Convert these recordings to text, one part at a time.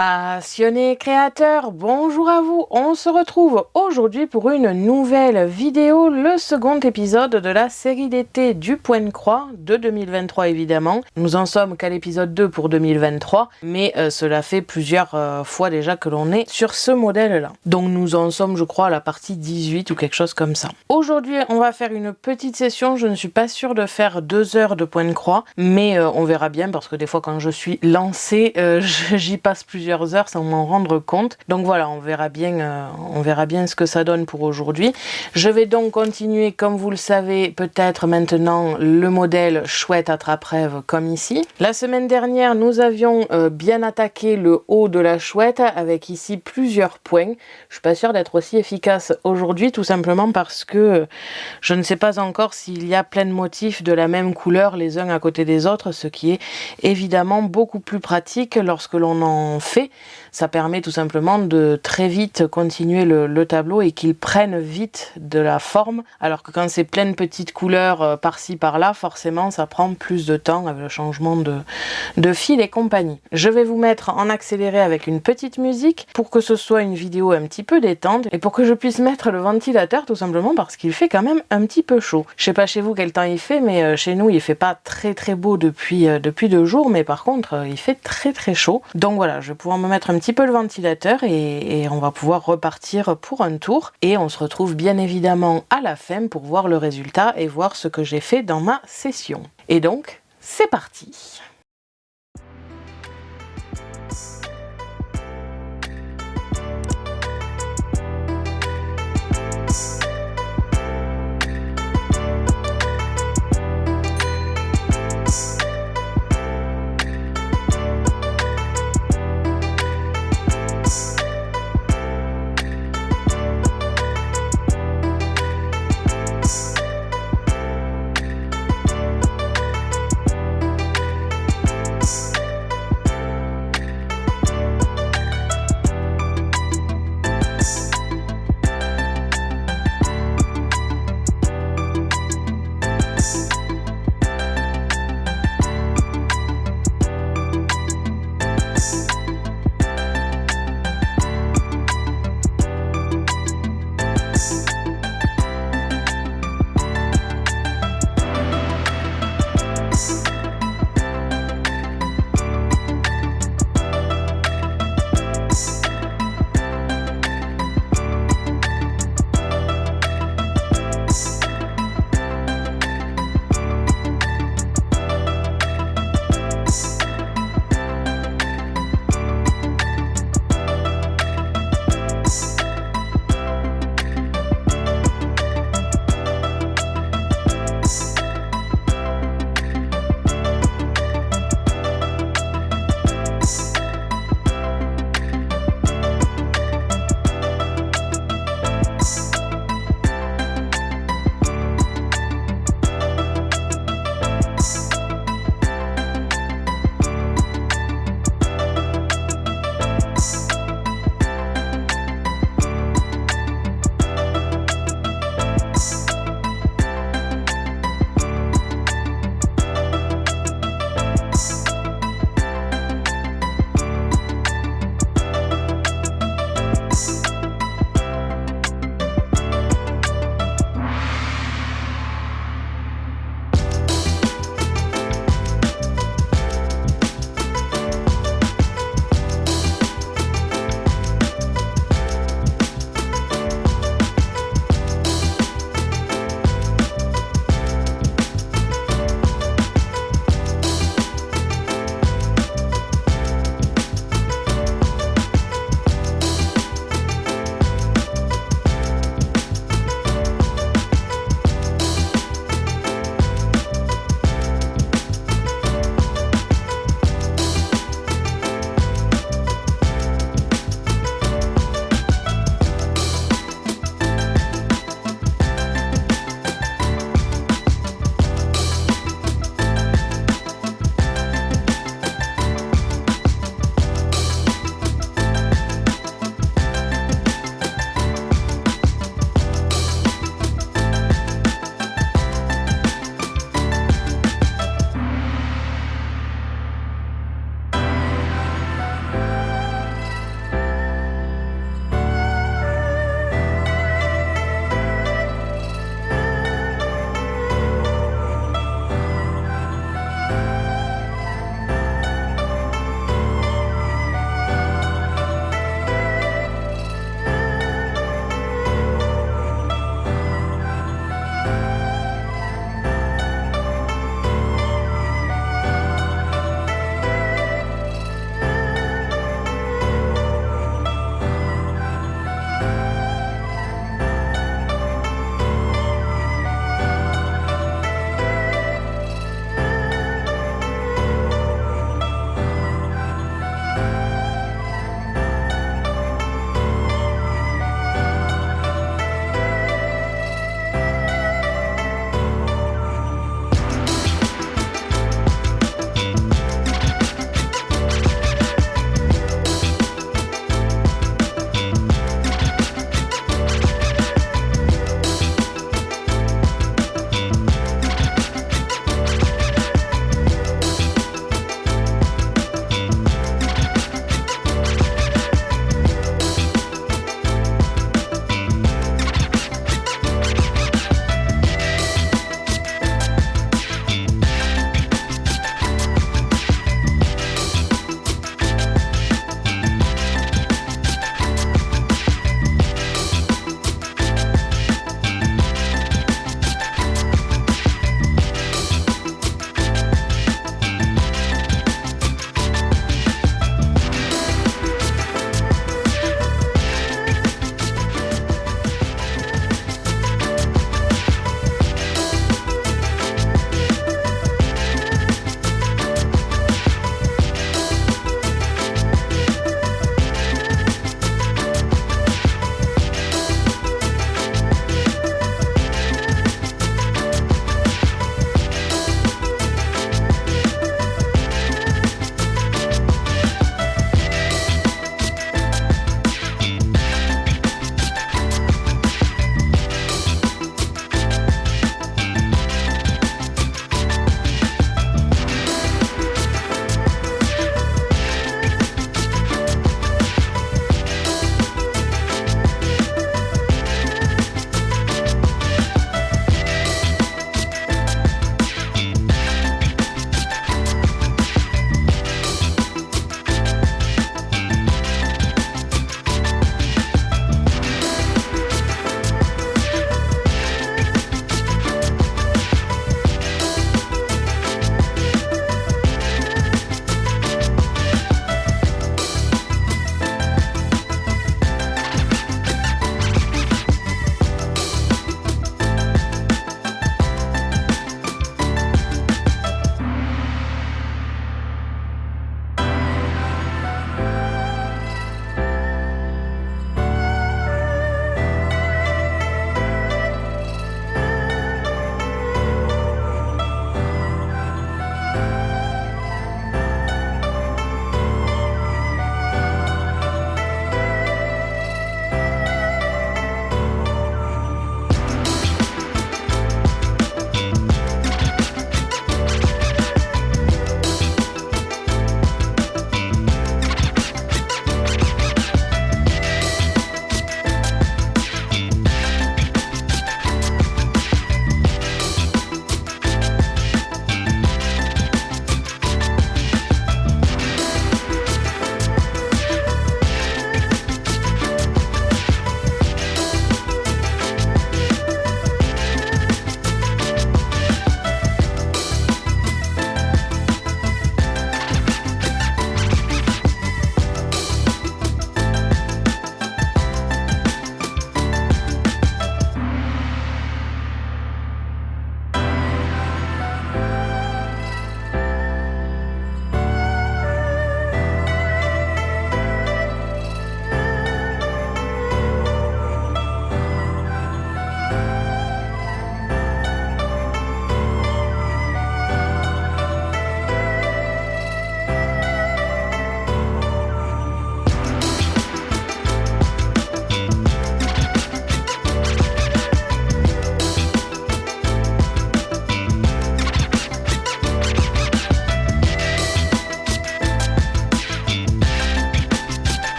Passionnés créateurs, bonjour à vous. On se retrouve aujourd'hui pour une nouvelle vidéo, le second épisode de la série d'été du Point de Croix de 2023 évidemment. Nous en sommes qu'à l'épisode 2 pour 2023, mais cela fait plusieurs fois déjà que l'on est sur ce modèle-là. Donc nous en sommes, je crois, à la partie 18 ou quelque chose comme ça. Aujourd'hui, on va faire une petite session. Je ne suis pas sûre de faire 2 heures de Point de Croix, mais on verra bien parce que des fois quand je suis lancée, j'y passe plusieurs heures sans m'en rendre compte. Donc voilà, on verra bien ce que ça donne pour aujourd'hui. Je vais donc continuer, comme vous le savez, peut-être maintenant le modèle chouette attrape-rêve comme ici. La semaine dernière, nous avions bien attaqué le haut de la chouette avec ici plusieurs points. Je suis pas sûre d'être aussi efficace aujourd'hui, tout simplement parce que je ne sais pas encore s'il y a plein de motifs de la même couleur les uns à côté des autres, ce qui est évidemment beaucoup plus pratique lorsque l'on en fait. Ça permet tout simplement de très vite continuer le tableau et qu'il prenne vite de la forme, alors que quand c'est plein de petites couleurs par-ci par-là, forcément ça prend plus de temps avec le changement de fil et compagnie. Je vais vous mettre en accéléré avec une petite musique pour que ce soit une vidéo un petit peu détente et pour que je puisse mettre le ventilateur tout simplement parce qu'il fait quand même un petit peu chaud. Je sais pas chez vous quel temps il fait, mais chez nous il fait pas très très beau depuis 2 jours, mais par contre il fait très très chaud. Donc voilà, je vais pouvoir me mettre un petit peu le ventilateur et on va pouvoir repartir pour un tour et on se retrouve bien évidemment à la fin pour voir le résultat et voir ce que j'ai fait dans ma session. Et donc, c'est parti!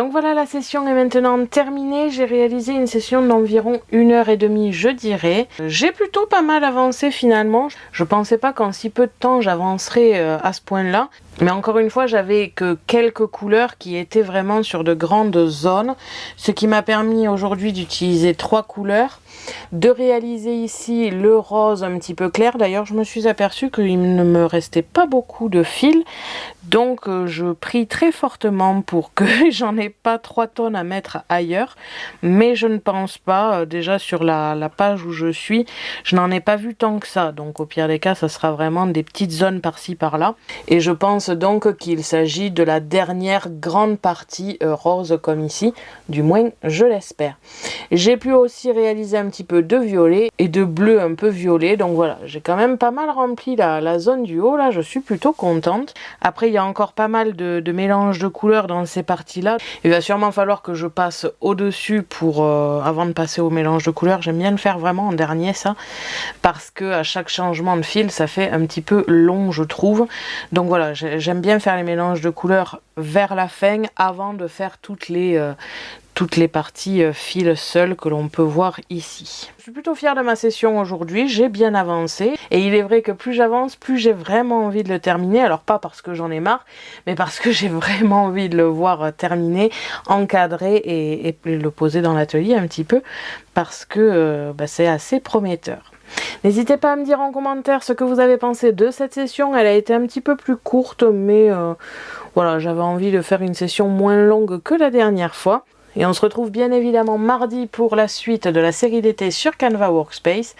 Donc voilà, la session est maintenant terminée. J'ai réalisé une session d'environ 1h30, je dirais. J'ai plutôt pas mal avancé finalement. Je pensais pas qu'en si peu de temps j'avancerais à ce point-là. Mais encore une fois, j'avais que quelques couleurs qui étaient vraiment sur de grandes zones. Ce qui m'a permis aujourd'hui d'utiliser 3 couleurs. De réaliser ici le rose un petit peu clair. D'ailleurs, je me suis aperçue qu'il ne me restait pas beaucoup de fil. Donc, je prie très fortement pour que j'en ai pas 3 tonnes à mettre ailleurs. Mais je ne pense pas. Déjà, sur la page où je suis, je n'en ai pas vu tant que ça. Donc, au pire des cas, ça sera vraiment des petites zones par-ci, par-là. Et je pense donc qu'il s'agit de la dernière grande partie rose comme ici. Du moins, je l'espère. J'ai pu aussi réaliser un petit peu de violet et de bleu un peu violet. Donc voilà, j'ai quand même pas mal rempli la zone du haut. Là, je suis plutôt contente. Après, il y a encore pas mal de mélanges de couleurs dans ces parties-là. Il va sûrement falloir que je passe au-dessus pour avant de passer au mélange de couleurs. J'aime bien le faire vraiment en dernier, ça. Parce que à chaque changement de fil, ça fait un petit peu long, je trouve. Donc voilà, j'aime bien faire les mélanges de couleurs vers la fin avant de faire toutes les parties fil seules que l'on peut voir ici. Je suis plutôt fière de ma session aujourd'hui, j'ai bien avancé et il est vrai que plus j'avance, plus j'ai vraiment envie de le terminer. Alors pas parce que j'en ai marre, mais parce que j'ai vraiment envie de le voir terminé, encadré et le poser dans l'atelier un petit peu parce que c'est assez prometteur. N'hésitez pas à me dire en commentaire ce que vous avez pensé de cette session. Elle a été un petit peu plus courte, mais voilà, j'avais envie de faire une session moins longue que la dernière fois. Et on se retrouve bien évidemment mardi pour la suite de la série d'été sur Canva Workspace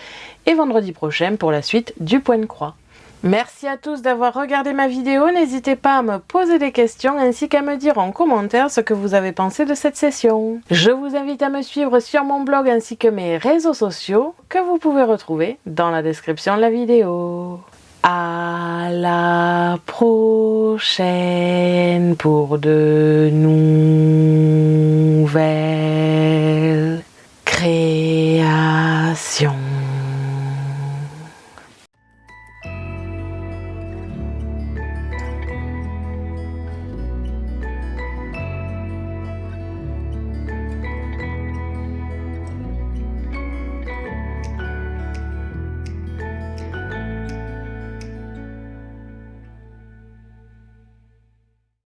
et vendredi prochain pour la suite du point de croix. Merci à tous d'avoir regardé ma vidéo, n'hésitez pas à me poser des questions ainsi qu'à me dire en commentaire ce que vous avez pensé de cette session. Je vous invite à me suivre sur mon blog ainsi que mes réseaux sociaux que vous pouvez retrouver dans la description de la vidéo. À la prochaine pour de nouvelles